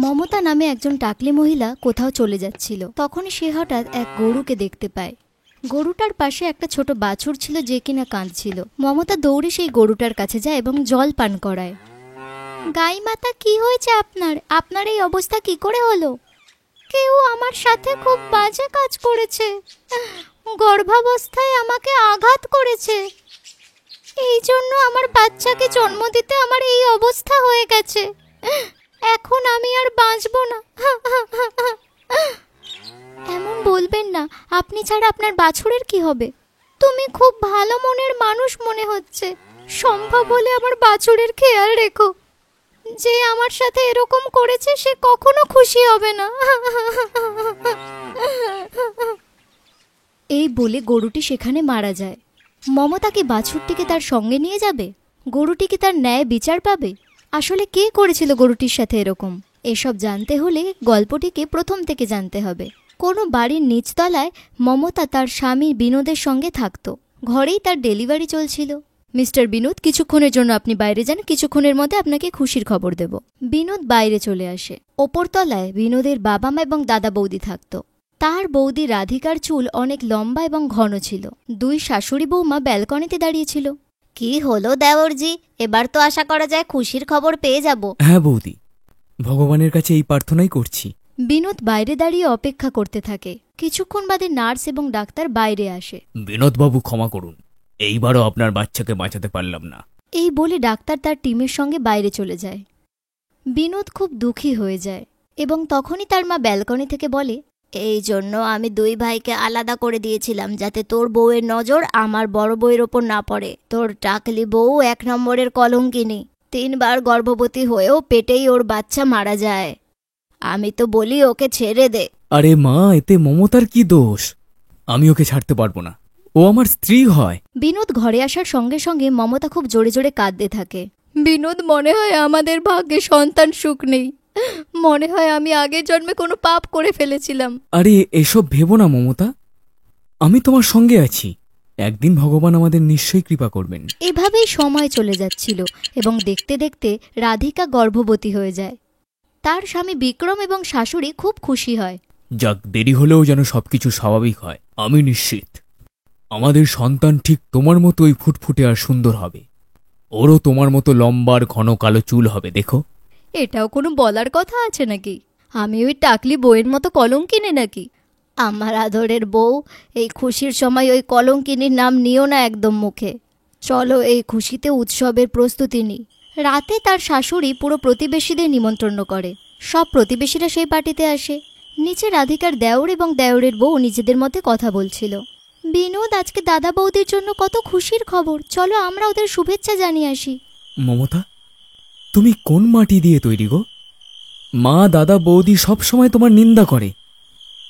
মমতা নামে একজন টাকলি মহিলা কোথাও চলে যাচ্ছিল। তখনই সে হঠাৎ এক গরুকে দেখতে পায়। গরুটার পাশে একটা ছোট বাছুর ছিল যে কিনা কাঁদছিল। মমতা দৌড়ে সেই গরুটার কাছে যায় এবং জল পান করায়। গাই মাতা, কি হয়েছে আপনার? আপনার এই অবস্থা কি করে হলো? কেউ আমার সাথে খুব বাজে কাজ করেছে। গর্ভাবস্থায় আমাকে আঘাত করেছে। এই জন্য আমার বাচ্চাকে জন্ম দিতে আমার এই অবস্থা হয়ে গেছে। এখন আমি আর বাঁচবো না। এমন বলবেন না, আপনি ছাড়া আপনার বাছুরের কি হবে? তুমি খুব ভালো মনের মানুষ মনে হচ্ছে। সম্ভব হলে আমার বাছুরের খেয়াল রেখো। যে আমার সাথে এরকম করেছে সে কখনো খুশি হবে না। এই বলে গরুটি সেখানে মারা যায়। মমতা কি বাছুরটিকে তার সঙ্গে নিয়ে যাবে? গরুটি কি তার ন্যায় বিচার পাবে? আসলে কে করেছিল গরুটির সাথে এরকম? এসব জানতে হলে গল্পটিকে প্রথম থেকে জানতে হবে। কোনো বাড়ির নিচতলায় মমতা তার স্বামী বিনোদের সঙ্গে থাকতো। ঘরেই তার ডেলিভারি চলছিল। মিস্টার বিনোদ, কিছুক্ষণের জন্য আপনি বাইরে যান, কিছুক্ষণের মধ্যে আপনাকে খুশির খবর দেব। বিনোদ বাইরে চলে আসে। ওপরতলায় বিনোদের বাবা মা এবং দাদা বৌদি থাকতো। তার বৌদি রাধিকার চুল অনেক লম্বা এবং ঘন ছিল। দুই শাশুড়ি বৌমা ব্যালকনিতে দাঁড়িয়েছিল। কি হলো দেওরজি, এবার তো আশা করা যায় খুশির খবর পেয়ে যাব। হ্যাঁ বৌদি, ভগবানের কাছে এই প্রার্থনাই করছি। বিনোদ বাইরে দাঁড়িয়ে অপেক্ষা করতে থাকে। কিছুক্ষণ বাদে নার্স এবং ডাক্তার বাইরে আসে। বিনোদবাবু, ক্ষমা করুন, এইবারও আপনার বাচ্চাকে বাঁচাতে পারলাম না। এই বলে ডাক্তার তার টিমের সঙ্গে বাইরে চলে যায়। বিনোদ খুব দুঃখী হয়ে যায় এবং তখনই তার মা ব্যালকনি থেকে বলে, এই জন্য আমি দুই ভাইকে আলাদা করে দিয়েছিলাম, যাতে তোর বউয়ের নজর আমার বড় বউয়ের ওপর না পড়ে। তোর টাকলি বউ 1 নম্বরের কলঙ্কিনী। 3 বার গর্ভবতী হয়েও পেটেই ওর বাচ্চা মারা যায়। আমি তো বলি ওকে ছেড়ে দে। আরে মা, এতে মমতার কি দোষ? আমি ওকে ছাড়তে পারবো না, ও আমার স্ত্রী হয়। বিনোদ ঘরে আসার সঙ্গে সঙ্গে মমতা খুব জোরে জোরে কাঁদতে থাকে। বিনোদ, মনে হয় আমাদের ভাগ্যে সন্তান সুখ নেই। মনে হয় আমি আগের জন্মে কোনো পাপ করে ফেলেছিলাম। আরে এসব ভেবো না মমতা, আমি তোমার সঙ্গে আছি। একদিন ভগবান আমাদের নিশ্চয়ই কৃপা করবেন। এভাবেই সময় চলে যাচ্ছিল এবং দেখতে দেখতে রাধিকা গর্ভবতী হয়ে যায়। তার স্বামী বিক্রম এবং শাশুড়ি খুব খুশি হয়। যাক, দেরি হলেও যেন সবকিছু স্বাভাবিক হয়। আমি নিশ্চিত আমাদের সন্তান ঠিক তোমার মতোই ফুটফুটে আর সুন্দর হবে। ওরও তোমার মতো লম্বার ঘন কালো চুল হবে, দেখো। এটাও কোনো বলার কথা আছে নাকি? আমি ওই টাকলি বউয়ের মতো কলঙ্কিনী নাকি? আমার আদরের বউ, এই খুশির সময় ওই কলঙ্কিনীর নাম নিও না একদম মুখে। চলো এই খুশিতে উৎসবের প্রস্তুতি নিই। রাতে তার শাশুড়ি পুরো প্রতিবেশীদের নিমন্ত্রণ করে। সব প্রতিবেশীরা সেই পার্টিতে আসে। নিচে রাধিকার দেওর এবং দেওরের বউ নিজেদের মধ্যে কথা বলছিল। বিনোদ, আজকে দাদা বৌদির জন্য কত খুশির খবর। চলো আমরা ওদের শুভেচ্ছা জানিয়ে আসি। মমতা, তুমি কোন মাটি দিয়ে তৈরি গো? মা, দাদা, বৌদি সব সময় তোমার নিন্দা করে,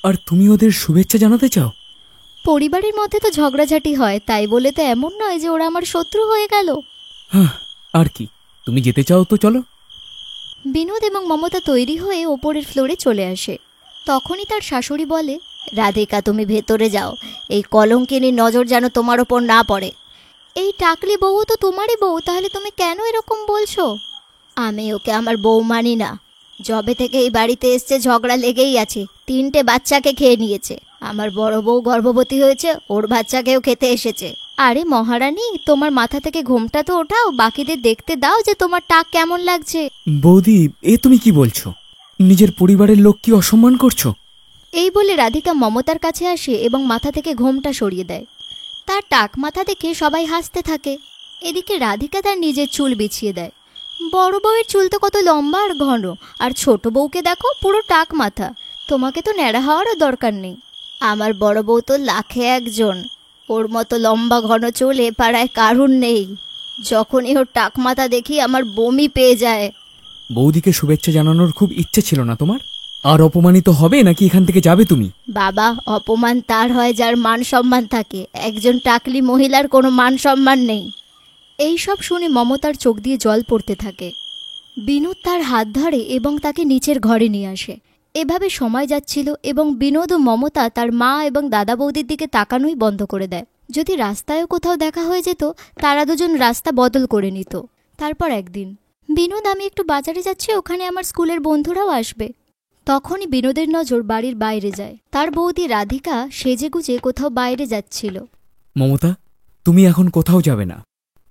আর তুমি ওদের শুভেচ্ছা জানাতে চাও? পরিবারের মধ্যে তো ঝগড়াঝাটি হয়, তাই বলে তো এমন নয় যে ওরা আমার শত্রু হয়ে গেল। হ্যাঁ, আর কি, তুমি যেতে চাও তো চলো। বিনোদ এবং মমতা তৈরি হয়ে ওপরের ফ্লোরে চলে আসে। তখনই তার শাশুড়ি বলে, রাধিকা, তুমি ভেতরে যাও। এই কলঙ্কিনীর নজর যেন তোমার ওপর না পড়ে। এই টাকলি বউ তো তোমারই বউ, তাহলে তুমি কেন এরকম বলছো? আমি ওকে আমার বউ মানি না। যবে থেকে এই বাড়িতে এসছে ঝগড়া লেগেই আছে। 3টে বাচ্চাকে খেয়ে নিয়েছে। আমার বড় বউ গর্ভবতী হয়েছে, ওর বাচ্চাকেও খেতে এসেছে। আরে মহারানী, তোমার মাথা থেকে ঘোমটা তো ওঠাও, বাকিদের দেখতে দাও যে তোমার টাক কেমন লাগছে। বৌদি, এ তুমি কি বলছো? নিজের পরিবারের লোক কি অসম্মান করছো? এই বলে রাধিকা মমতার কাছে আসে এবং মাথা থেকে ঘোমটা সরিয়ে দেয়। তার টাক মাথা দেখে সবাই হাসতে থাকে। এদিকে রাধিকা তার নিজের চুল বিছিয়ে দেয়। বড় বউয়ের চুল তো কত লম্বা আর ঘন, আর ছোট বউকে দেখো পুরো টাক মাথা। তোমাকে তো ন্যাড়া হওয়ারও দরকার নেই। আমার বড় বউ তো লাখে একজন। ওর মতো লম্বা ঘন চুল এ পাড়ায় কারুর নেই। যখনই ওর টাক মাথা দেখি আমার বমি পেয়ে যায়। বৌদিকে শুভেচ্ছা জানানোর খুব ইচ্ছে ছিল না তোমার? আর অপমানিত হবে নাকি এখান থেকে যাবে তুমি? বাবা, অপমান তার হয় যার মান সম্মান থাকে। একজন টাকলি মহিলার কোনো মান সম্মান নেই। এই সব শুনে মমতার চোখ দিয়ে জল পড়তে থাকে। বিনোদ তার হাত ধরে এবং তাকে নিচের ঘরে নিয়ে আসে। এভাবে সময় যাচ্ছিল এবং বিনোদ ও মমতা তার মা এবং দাদা বৌদির দিকে তাকানোই বন্ধ করে দেয়। যদি রাস্তায়ও কোথাও দেখা হয়ে যেত, তারা দুজন রাস্তা বদল করে নিত। তারপর একদিন বিনোদ, আমি একটু বাজারে যাচ্ছি, ওখানে আমার স্কুলের বন্ধুরাও আসবে। তখনই বিনোদের নজর বাড়ির বাইরে যায়। তার বৌদি রাধিকা সেজেগুজে কোথাও বাইরে যাচ্ছিল। মমতা, তুমি এখন কোথাও যাবে না।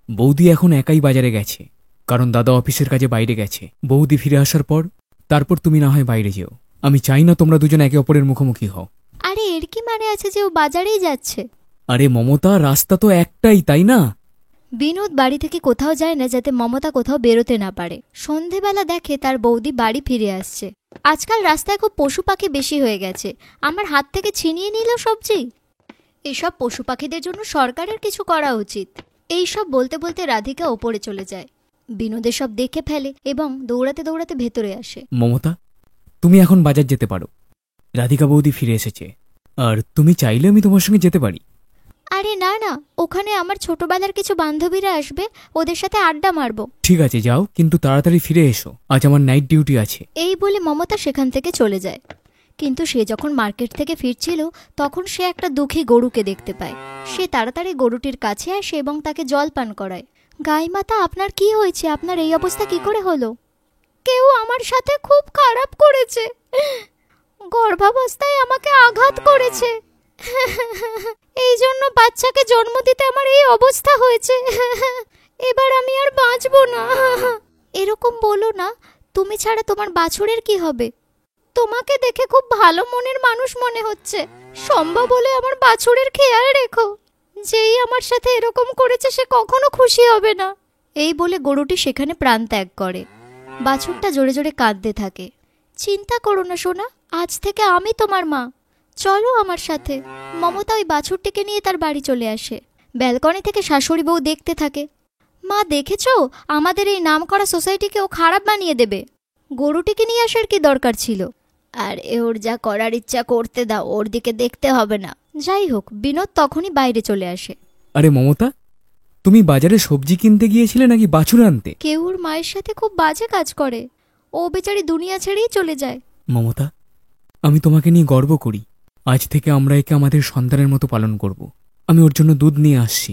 বৌদি এখন একাই বাজারে গেছে, কারণ দাদা অফিসের কাজে বাইরে গেছে। বৌদি ফিরে আসার পর তারপর তুমি না হয় বাইরে যেও। আমি চাই না তোমরা দুজন একে অপরের মুখোমুখি হও। আরে এর কি মানে আছে যে ও বাজারেই যাচ্ছে? আরে মমতা, রাস্তা তো একটাই, তাই না? বিনোদ বাড়ি থেকে কোথাও যায় না যাতে মমতা কোথাও বেরোতে না পারে। সন্ধেবেলা দেখে তার বৌদি বাড়ি ফিরে আসছে। আজকাল রাস্তায় খুব পশু পাখি বেশি হয়ে গেছে, আমার হাত থেকে ছিনিয়ে নিল সবজি। এসব পশু পাখিদের জন্য সরকারের কিছু করা উচিত। এই সব বলতে বলতে রাধিকা ওপরে চলে যায়। বিনোদের সব দেখে ফেলে এবং দৌড়াতে দৌড়াতে ভেতরে আসে। মমতা, তুমি এখন বাজার যেতে পারো। রাধিকা বৌদি ফিরে এসেছে, আর তুমি চাইলে আমি তোমার সঙ্গে যেতে পারি। আরে না না, ওখানে আমার ছোটবেলার কিছু বান্ধবীরা আসবে, ওদের সাথে আড্ডা মারবো। ঠিক আছে, যাও, কিন্তু তাড়াতাড়ি ফিরে এসো, আজ আমার নাইট ডিউটি আছে। এই বলে মমতা সেখান থেকে চলে যায়। কিন্তু সে যখন মার্কেট থেকে ফিরছিল তখন সে একটা দুঃখী গরুকে দেখতে পায়। সে তাড়াতাড়ি গরুটির কাছে আসে এবং তাকে জল পান করায়। গাইমাতা, আপনার কি হয়েছে? আপনার এই অবস্থা কি করে হলো? কেউ আমার সাথে খুব খারাপ করেছে, গর্ভাবস্থায় আমাকে আঘাত করেছে, এই জন্য বাচ্চাকে জন্ম দিতে আমার এই অবস্থা হয়েছে। এবার আমি আর বাঁচবো না। এরকম বলো না, তুমি ছাড়া তোমার বাছুরের কি হবে? তোমাকে দেখে খুব ভালো মনের মানুষ মনে হচ্ছে, সম্ভব হলে আমার বাছুরের খেয়াল রেখো। যেই আমার সাথে এরকম করেছে সে কখনো খুশি হবে না। এই বলে গরুটি সেখানে প্রাণ ত্যাগ করে। বাছুরটা জোরে জোরে কাঁদতে থাকে। চিন্তা করো না সোনা, আজ থেকে আমি তোমার মা, চলো আমার সাথে। মমতা ওই বাছুরটিকে নিয়ে তার বাড়ি চলে আসে। ব্যালকনি থেকে শাশুড়ি বউ দেখতে থাকে। মা, দেখেছো, আমাদের এই নামকরা সোসাইটিকে ও খারাপ বানিয়ে দেবে। গরুটিকে নিয়ে আসার কি দরকার ছিল? আর ওর যা করার ইচ্ছা করতে দাও, ওর দিকে দেখতে হবে না। যাই হোক, বিনোদ তখনই বাইরে চলে আসে। আরে মমতা, তুমি বাজারে সবজি কিনতে গিয়েছিলে নাকি বাছুর আনতে? কেউর মায়ের সাথে খুব বাজে কাজ করে, ও বেচারি দুনিয়া ছেড়েই চলে যায়। মমতা, আমি তোমাকে নিয়ে গর্ব করি। আজ থেকে আমরা একে আমাদের সন্তানের মতো পালন করব। আমি ওর জন্য দুধ নিয়ে আসছি।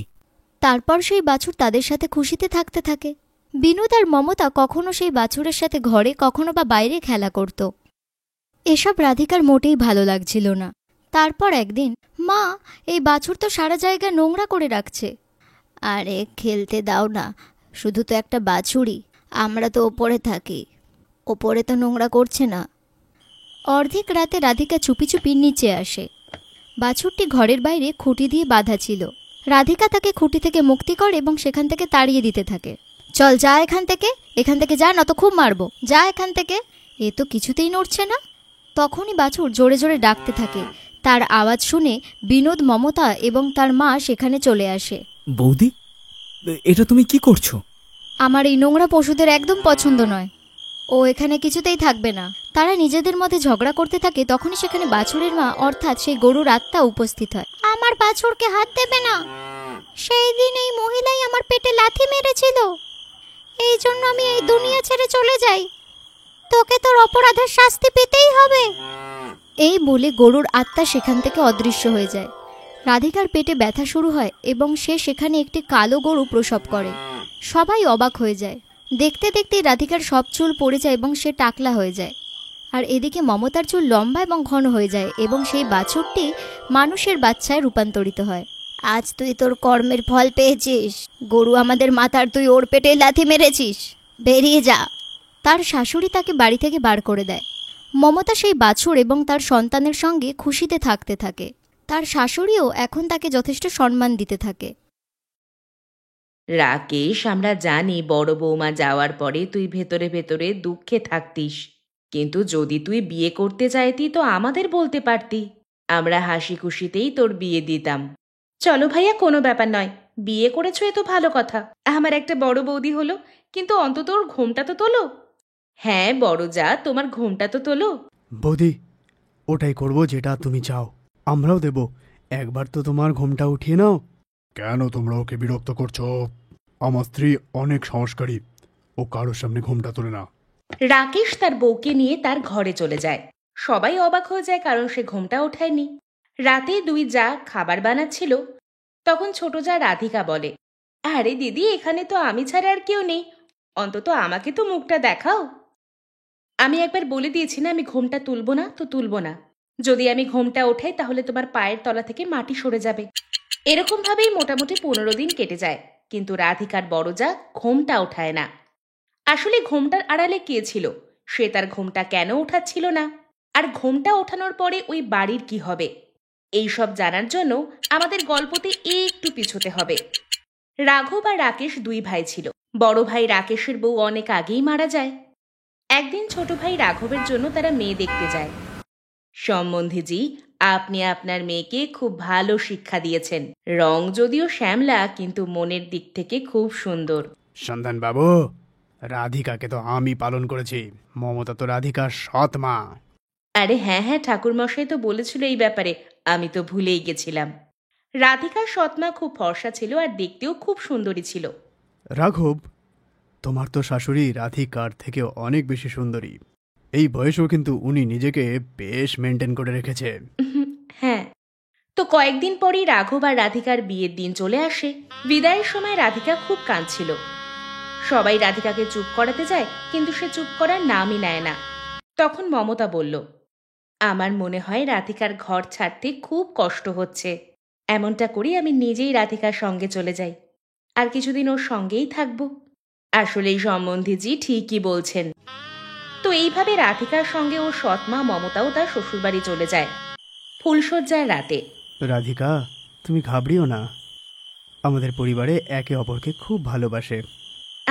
তারপর সেই বাছুর তাদের সাথে খুশিতে থাকতে থাকে। বিনোদ আর মমতা কখনো সেই বাছুরের সাথে ঘরে, কখনো বা বাইরে খেলা করত। এসব রাধিকার মোটেই ভালো লাগছিল না। তারপর একদিন, মা, এই বাছুর তো সারা জায়গা নোংরা করে রাখছে। আরে খেলতে দাও না, শুধু তো একটা বাছুরই, আমরা তো ওপরে থাকি, ওপরে তো নোংরা করছে না। অর্ধেক রাতে রাধিকা চুপি চুপি নিচে আসে। বাছুরটি ঘরের বাইরে খুঁটি দিয়ে বাঁধা ছিল। রাধিকা তাকে খুঁটি থেকে মুক্তি করে এবং সেখান থেকে তাড়িয়ে দিতে থাকে। চল যা এখান থেকে যা, নয়তো খুব মারবো, যা এখান থেকে। এ তো কিছুতেই নড়ছে না। তখনই বাছুর জোরে জোরে ডাকতে থাকে। তার আওয়াজ শুনে বিনোদ, মমতা এবং তার মা সেখানে চলে আসে। বৌদি, এটা তুমি কি করছো? আমার এই নোংরা পশুদের একদম পছন্দ নয়, ও এখানে কিছুতেই থাকবে না। তারা নিজেদের মধ্যে ঝগড়া করতে থাকে। তখনই সেখানে বাছুরের মা, অর্থাৎ সেই গরুর আত্মা উপস্থিত হয়। আমার বাছুরকে হাত দেবে না, সেই দিন এই মহিলাই আমার পেটে লাথি মেরেছিল, এই জন্য আমি এই দুনিয়া ছেড়ে চলে যাই, তোকে তোর অপরাধের শাস্তি পেতেই হবে। এই বলে গরুর আত্মা সেখান থেকে অদৃশ্য হয়ে যায়। রাধিকার পেটে ব্যথা শুরু হয় এবং সে সেখানে একটি কালো গরু প্রসব করে। সবাই অবাক হয়ে যায়। দেখতে দেখতে রাধিকার সব চুল পড়ে যায় এবং সে টাকলা হয়ে যায়। আর এদিকে মমতার চুল লম্বা এবং ঘন হয়ে যায় এবং সেই বাছুরটি মানুষের বাচ্চায় রূপান্তরিত হয়। আজ তুই তোর কর্মের ফল পেয়েছিস, গরু আমাদের মাথার, তুই ওর পেটে লাথি মেরেছিস, বেরিয়ে যা। তার শাশুড়ি তাকে বাড়ি থেকে বার করে দেয়। মমতা সেই বাছুর এবং তার সন্তানের সঙ্গে খুশিতে থাকতে থাকে। তার শাশুড়িও এখন তাকে যথেষ্ট সম্মান দিতে থাকে। রাকেশ, আমরা জানি বড় বৌমা যাওয়ার পরে তুই ভেতরে ভেতরে দুঃখে থাকতিস, কিন্তু যদি তুই বিয়ে করতে চাইতি তো আমাদের বলতে পারতি, আমরা হাসি খুশিতেই তোর বিয়ে দিতাম। চলো ভাইয়া, কোনো ব্যাপার নয়, বিয়ে করেছো এ তো ভালো কথা। আমার একটা বড় বৌদি হলো, কিন্তু অন্তত ওর ঘোমটা তো তোলো। হ্যাঁ বড় যা, তোমার ঘোমটা তো তোলো। বৌদি, ওটাই করব যেটা তুমি চাও, আমরাও দেব। একবার তো তোমার ঘোমটা উঠিয়ে নাও। কেন তোমরা ওকে বিরক্ত করছো? আমার স্ত্রী অনেক সংস্কারী, ও কারোর সামনে ঘোমটা তোলে না। রাকেশ তার বউকে নিয়ে তার ঘরে চলে যায়। সবাই অবাক হয়ে যায় কারণ সে ঘোমটা ওঠায়নি। রাতে দুই যা খাবার বানাচ্ছিল, তখন ছোট যা রাধিকা বলে, আরে দিদি, এখানে তো আমি ছাড়া আর কেউ নেই, অন্তত আমাকে তো মুখটা দেখাও। আমি একবার বলে দিয়েছি না, আমি ঘোমটা তুলবো না তো তুলবো না। যদি আমি ঘোমটা ওঠাই তাহলে তোমার পায়ের তলা থেকে মাটি সরে যাবে। এরকম ভাবেই মোটামুটি 15 দিন কেটে যায়, কিন্তু রাধিকার বড় যা ঘোমটা ওঠায় না। আসলে ঘোমটার আড়ালে কে ছিল, সে তার ঘোমটা কেন ওঠাচ্ছিল না, আর ঘোমটা ওঠানোর পরে ওই বাড়ির কি হবে, এই সব জানার জন্য আমাদের গল্পতে একটু পিছোতে হবে। রাঘব আর রাকেশ 2 ভাই ছিল। বড় ভাই রাকেশের বউ অনেক আগেই মারা যায়। একদিন ছোট ভাই রাঘবের জন্য তারা মেয়ে দেখতে যায়। সম্বন্ধীজি, আপনি আপনার মেয়েকে খুব ভালো শিক্ষা দিয়েছেন। রং যদিও শ্যামলা, কিন্তু মনের দিক থেকে খুব সুন্দর। সন্ধান বাবু, রাধিকাকে তো আমি পালন করেছি। মমতা তো রাধিকার সৎ মা। আরে হ্যাঁ হ্যাঁ, ঠাকুরমশাই তো বলেছিল এই ব্যাপারে, আমি তো ভুলেই গেছিলাম। রাধিকার সৎমা খুব ফর্সা ছিল আর দেখতেও খুব সুন্দরী ছিল। রাঘব, তোমার তো শাশুড়ি রাধিকার থেকে অনেক বেশি সুন্দরী। এই বয়সেও কিন্তু উনি নিজেকে বেশ মেনটেন করে রেখেছে। হ্যাঁ, তো কয়েকদিন পরেই রাঘব আর রাধিকার বিয়ের দিন চলে আসে। বিদায়ের সময় রাধিকা খুব কাঁদছিল। সবাই রাধিকাকে চুপ করাতে যায়, কিন্তু সে চুপ করার নামই নেয় না। তখন মমতা বলল, আমার মনে হয় রাধিকার ঘর ছাড়তে খুব কষ্ট হচ্ছে। এমনটা করি আমি নিজেই রাধিকার সঙ্গে চলে যাই, আর কিছুদিন ওর সঙ্গেই থাকব। আসলেই সম্বন্ধীজি ঠিকই বলছেন। তো এইভাবে রাধিকার সঙ্গে ওর সৎমা মমতাও তার শ্বশুরবাড়ি চলে যায়। ফুলশয্যার রাতে। রাধিকা, তুমি ঘাবড়িও না। আমাদের পরিবারে একে অপরকে খুব ভালোবাসে।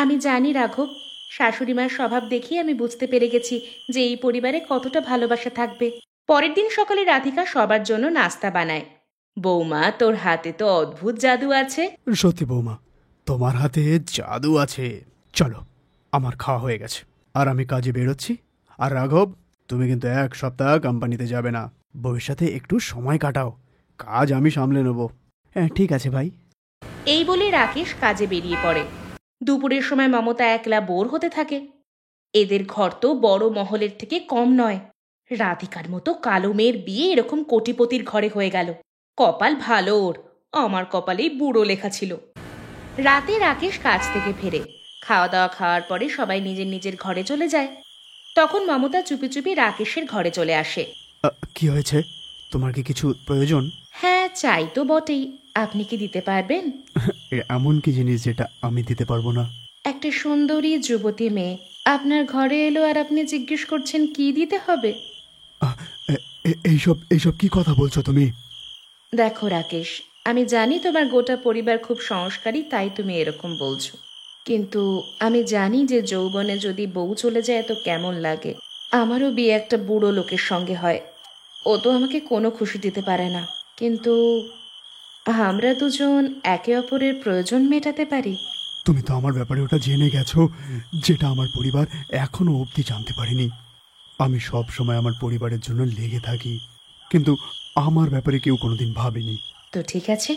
আমি জানি রাঘব, শাশুড়িমার স্বভাব দেখি আমি বুঝতে পেরে গেছি যে এই পরিবারে কতটা ভালোবাসা থাকবে। পরের দিন সকালে রাধিকা সবার জন্য নাস্তা বানায়। বৌমা, তোর হাতে তো অদ্ভুত জাদু আছে। সত্যি বৌমা, তোমার হাতে জাদু আছে। চলো, আমার খাওয়া হয়ে গেছে আর আমি কাজে বেরোচ্ছি। আর রাঘব, তুমি কিন্তু 1 সপ্তাহ কোম্পানিতে যাবে না। বউয়ের সাথে একটু সময় কাটাও, কাজ আমি সামলে নেব। হ্যাঁ ঠিক আছে ভাই। এই বলে রাকেশ কাজে বেরিয়ে পড়ে। দুপুরের সময় মমতা একলা বোর হতে থাকে। এদের ঘর তো বড় মহলের থেকে কম নয়। রাধিকার মতো কালো মেয়ের বিয়ে এরকম কোটিপতির ঘরে হয়ে গেল। কপাল ভালো ওর, আমার কপালেই বুড়ো লেখা ছিল। রাতে রাকেশ কাজ থেকে ফেরে। খাওয়া দাওয়া খাওয়ার পরে সবাই নিজের নিজের ঘরে চলে যায়। তখন মমতা চুপি চুপি রাকেশের ঘরে চলে আসে। কি হয়েছে? তোমার কি কিছু প্রয়োজন? হ্যাঁ, চাই তো বটেই। আপনি কি দিতে পারবেন? এমন কি জিনিস যেটা আমি দিতে পারবো না? একটা সুন্দরী যুবতী মেয়ে আপনার ঘরে এলো আর আপনি জিজ্ঞেস করছেন কি দিতে হবে। এইসব কি কথা বলছো তুমি? দেখো রাকেশ, আমি জানি তোমার গোটা পরিবার খুব সংস্কারী, তাই তুমি এরকম বলছো। কিন্তু আমি জানি যে যৌবনে যদি বউ চলে যায় তো কেমন লাগে। আমারও বিয়ে একটা বুড়ো লোকের সঙ্গে হয়। ও তো আমাকে কোনো খুশি দিতে পারে না, কিন্তু আমরা দুজন একে অপরের প্রয়োজন মেটাতে পারি। তুমি তো আমার ব্যাপারে ওটা জেনে গেছো, যেটা আমার পরিবার এখনো অবধি জানতে পারেনি। আমি সব সময় আমার পরিবারের জন্য লেগে থাকি, কিন্তু আমার ব্যাপারে কেউ কোনোদিন ভাবেনি। তো ঠিক আছে,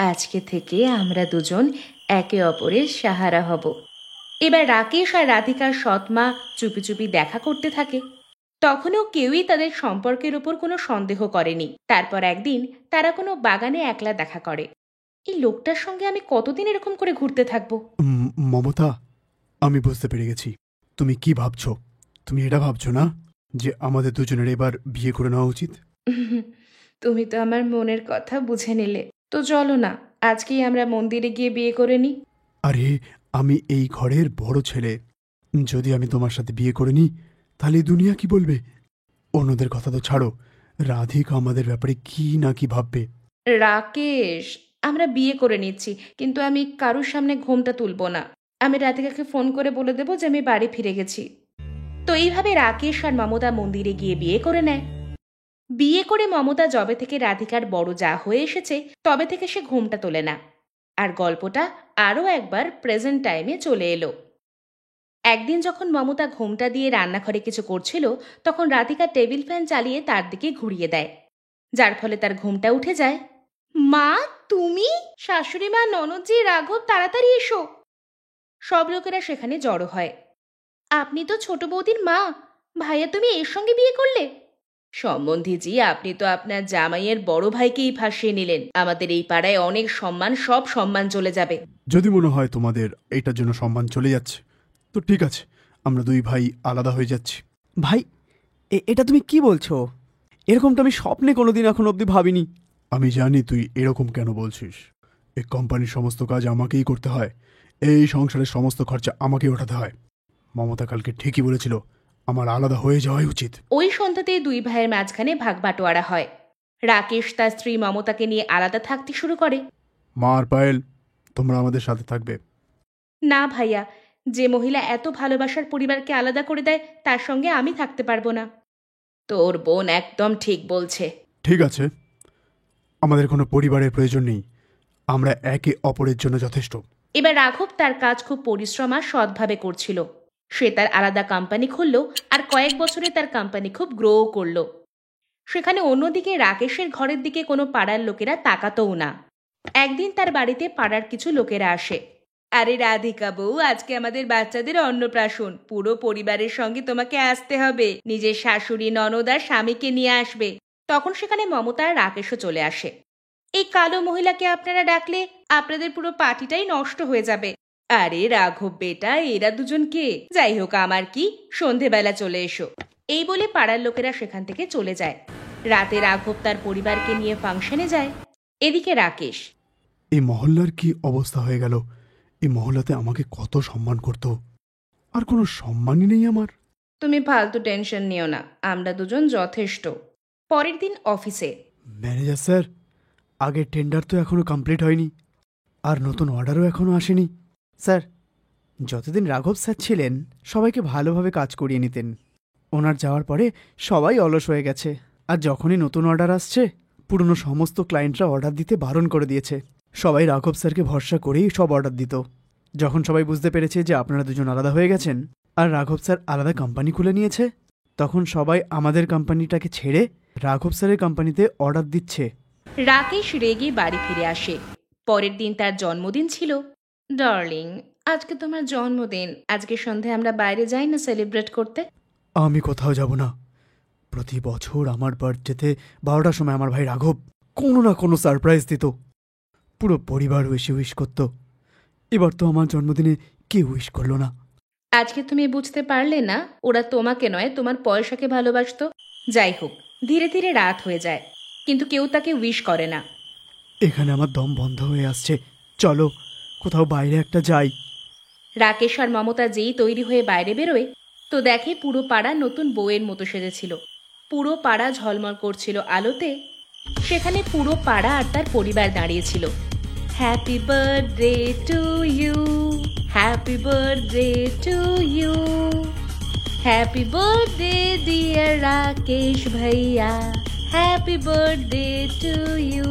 আজকে থেকে আমরা দুজন একে অপরের সাহারা হব। এবার রাকেশ আর রাধিকার সৎমা চুপি চুপি দেখা করতে থাকে। তখনও কেউই তাদের সম্পর্কের উপর কোনো সন্দেহ করেনি। তারপর একদিন তারা কোনো বাগানে একলা দেখা করে। এই লোকটার সঙ্গে আমি কতদিন এরকম করে ঘুরতে থাকবো? মমতা, আমি বুঝতে পেরে গেছি তুমি কি ভাবছো। তুমি এটা ভাবছো না যে আমাদের দুজনের এবার বিয়ে করে নেওয়া উচিত? তুমি তো আমার মনের কথা বুঝে নিলে। তো চলো না, আজকেই আমরা মন্দিরে গিয়ে বিয়ে করে নিই। আরে, আমি এই ঘরের বড় ছেলে। যদি আমি তোমার সাথে বিয়ে করে নিই তাহলে দুনিয়া কি বলবে? অন্যদের কথা তো ছাড়ো, রাধিকা আমাদের ব্যাপারে কি না কি ভাববে। রাকেশ, আমরা বিয়ে করে নিচ্ছি, কিন্তু আমি কারোর সামনে ঘোমটা তুলবো না। আমি রাধিকাকে ফোন করে বলে দেবো যে আমি বাড়ি ফিরে গেছি। তো এইভাবে রাকেশ আর মমতা মন্দিরে গিয়ে বিয়ে করে নেয়। বিয়ে করে মমতা যবে থেকে রাধিকার বড় যা হয়ে এসেছে তবে থেকে সে ঘোমটা তোলে না। আর গল্পটা আরও একবার প্রেজেন্ট টাইমে চলে এলো। একদিন যখন মমতা ঘোমটা দিয়ে রান্নাঘরে কিছু করছিল, তখন রাধিকা টেবিল ফ্যান চালিয়ে তার দিকে ঘুরিয়ে দেয়, যার ফলে তার ঘোমটা উঠে যায়। মা, তুমি? শাশুড়ি মা, ননদজি, রাঘব, তাড়াতাড়ি এসো। সব লোকেরা সেখানে জড়ো হয়। আপনি তো ছোট বৌদির মা, ভাইয়া তুমি এর সঙ্গে বিয়ে করলে? সম্বন্ধীজি, আপনি তো আপনার জামাইয়ের বড় ভাইকেই ফাঁসিয়ে নিলেন। আমাদের এই পাড়ায় অনেক সম্মান, সব সম্মান চলে যাবে। যদি মনে হয় তোমাদের এটার জন্য সম্মান চলে যাচ্ছে, তো ঠিক আছে, আমরা দুই ভাই আলাদা হয়ে যাচ্ছি। ভাই, এটা তুমি কি বলছো? এরকমটা আমি স্বপ্নে কোনোদিন এখন অবধি ভাবিনি। আমি জানি তুই এরকম কেন বলছিস। এই কোম্পানির সমস্ত কাজ আমাকেই করতে হয়, এই সংসারের সমস্ত খরচা আমাকেই ওঠাতে হয়। মমতা কালকে ঠিকই বলেছিল, আমার আলাদা হয়ে যাওয়াই উচিত। ওই সন্ধ্যাতেই দুই ভাইয়ের মাঝখানে ভাগ বাটোয়ারা হয়। রাকেশ তার স্ত্রী মমতাকে নিয়ে আলাদা থাকতে শুরু করে। মা আর পায়েল, তোমরা আমাদের সাথে থাকবে। না ভাইয়া, যে মহিলা এত ভালোবাসার পরিবারকে আলাদা করে দেয় তার সঙ্গে আমি থাকতে পারবো না। তোর বোন একদম ঠিক বলছে। ঠিক আছে, আমাদের কোনো পরিবারের প্রয়োজন নেই, আমরা একে অপরের জন্য যথেষ্ট। এবার রাঘব তার কাজ খুব পরিশ্রম আর সৎভাবে করছিল। সে তার আলাদা কোম্পানি খুলল আর কয়েক বছরে তার কোম্পানি খুব গ্রো করল। সেখানে অন্যদিকে রাকেশের ঘরের দিকে কোনো পাড়ার লোকেরা তাকাতও না। একদিন তার বাড়িতে পাড়ার কিছু লোকেরা আসে। আরে রাধিকা বউ, আজকে আমাদের বাচ্চাদের অন্নপ্রাশন, পুরো পরিবারের সঙ্গে তোমাকে আসতে হবে, নিজের শাশুড়ি, ননদ আর স্বামীকে নিয়ে আসবে। তখন সেখানে মমতা আর রাকেশও চলে আসে। এই কালো মহিলাকে আপনারা ডাকলে আপনাদের পুরো পার্টিটাই নষ্ট হয়ে যাবে। আরে রাঘব বেটা, এরা দুজন কে? যাই হোক, আমার কি, সন্ধেবেলা চলে এসো। এই বলে পাড়ার লোকেরা সেখান থেকে চলে যায়। রাতে রাঘব তার পরিবারকে নিয়ে ফাংশনে যায়। এদিকে রাকেশ, এই মহল্লার কি অবস্থা হয়ে গেল। এই মহল্লাতে আমাকে কত সম্মান করতো, আর কোনো সম্মানই নেই আমার। তুমি ফালতু টেনশন নিও না, আমরা দুজন যথেষ্ট। পরের দিন অফিসে। ম্যানেজার স্যার, আগের টেন্ডার তো এখনো কমপ্লিট হয়নি, আর নতুন অর্ডারও এখনো আসেনি। স্যার, যতদিন রাঘব স্যার ছিলেন সবাইকে ভালোভাবে কাজ করিয়ে নিতেন। ওনার যাওয়ার পরে সবাই অলস হয়ে গেছে, আর যখনই নতুন অর্ডার আসছে পুরনো সমস্ত ক্লায়েন্টরা অর্ডার দিতে বারণ করে দিয়েছে। সবাই রাঘব স্যারকে ভরসা করেই সব অর্ডার দিত। যখন সবাই বুঝতে পেরেছে যে আপনারা দুজন আলাদা হয়ে গেছেন আর রাঘব স্যার আলাদা কোম্পানি খুলে নিয়েছে, তখন সবাই আমাদের কোম্পানিটাকে ছেড়ে রাঘব স্যারের কোম্পানিতে অর্ডার দিচ্ছে। রাকেশ রেগে বাড়ি ফিরে আসে। পরের দিন তার জন্মদিন ছিল। ডার্লিং, আজকে তোমার জন্মদিন, আজকে সন্ধ্যায় আমরা বাইরে যাই না সেলিব্রেট করতে? আমি কোথাও যাব না। প্রতি বছর আমার বার্থডেতে 12টার সময় আমার ভাই রাঘব কোনো না কোনো সারপ্রাইজ দিত, পুরো পরিবার এসে উইশ করত। এবার তো আমার জন্মদিনে কেউ উইশ করলো না। আজকে তুমি বুঝতে পারলে না ওরা তোমাকে নয় তোমার পয়সাকে ভালোবাসতো? যাই হোক, ধীরে ধীরে রাত হয়ে যায়, কিন্তু কেউ তাকে উইশ করে না। এখানে আমার দম বন্ধ হয়ে আসছে, চলো কোথাও বাইরে একটা যাই। রাকেশ আর মমতা যেই তৈরি হয়ে বাইরে বেরোয় তো দেখে পুরো পাড়া নতুন বউয়ের মতো সেজেছিল। পুরো পাড়া ঝলমল করছিল আলোতে। সেখানে পুরো পাড়া আর তার পরিবার দাঁড়িয়েছিল। Happy birthday to you, happy birthday to you, happy birthday dear Rakesh ভাইয়া, হ্যাপি বার্থডে টু ইউ।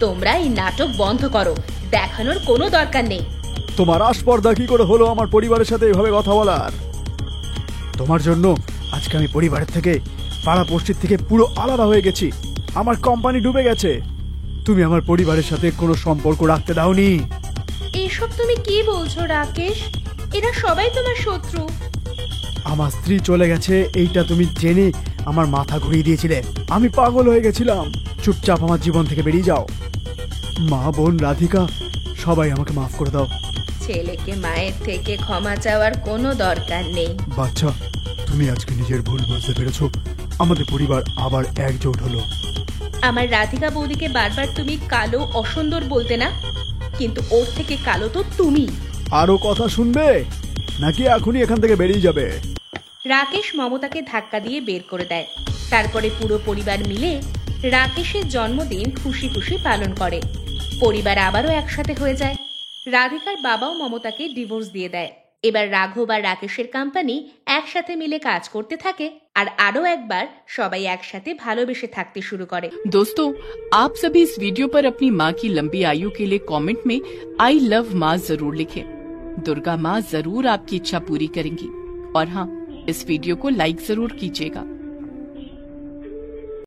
তোমরা এই নাটক বন্ধ করো, দেখানোর কোনো দরকার নেই। তোমার আসপর্দা কি করে হলো আমার পরিবারের সাথে এভাবে কথা বলার? তোমার জন্য আজকে আমি পরিবারের থেকে, পাড়া পশ্চিম থেকে পুরো আলাদা হয়ে গেছি। আমার কোম্পানি ডুবে গেছে, তুমি আমার পরিবারের সাথে কোনো সম্পর্ক রাখতে দাওনি। এসব তুমি কি বলছো রাকেশ? এরা সবাই তোমার শত্রু। আমার স্ত্রী চলে গেছে এইটা তুমি জেনে আমার মাথা ঘুরিয়ে দিয়েছিলে। আমি পাগল হয়ে গেছিলাম। চুপচাপ আমার জীবন থেকে বেরিয়ে যাও। মা, বোন, রাধিকা, সবাই আমাকে মাফ করে দাও। ছেলেকে মায়ের থেকে ক্ষমা চাওয়ার কোনো দরকার নেই। বাচ্চা, তুমি আজকে নিজের ভুল বুঝতে পেরেছ, আমাদের পরিবার আবার একজোট হলো। আমার রাধিকা বৌদিকে বারবার তুমি কালো, অসুন্দর বলতে না, কিন্তু ওর থেকে কালো তো তুমি। আরো কথা শুনবে নাকি এখনই এখান থেকে বেরিয়ে যাবে? রাকেশ মমতাকে ধাক্কা দিয়ে বের করে দেয়। তারপরে পুরো পরিবার মিলে রাকেশের জন্মদিন খুশি খুশি পালন করে। পরিবার আবারও একসাথে হয়ে যায়। রাধিকার বাবাও মমতাকে ডিভোর্স দিয়ে দেয়। এবার রাঘব আর রাকেশের কোম্পানি একসাথে মিলে কাজ করতে থাকে, আর আরো একবার সবাই একসাথে ভালোবেসে থাকতে শুরু করে। दोस्तों, आप सभी इस वीडियो पर अपनी माँ की लंबी आयु के लिए कमेंट में आई लव माँ जरूर लिखें। दुर्गा माँ जरूर आपकी इच्छा पूरी करेंगी। और हाँ, इस वीडियो को लाइक जरूर कीजिएगा।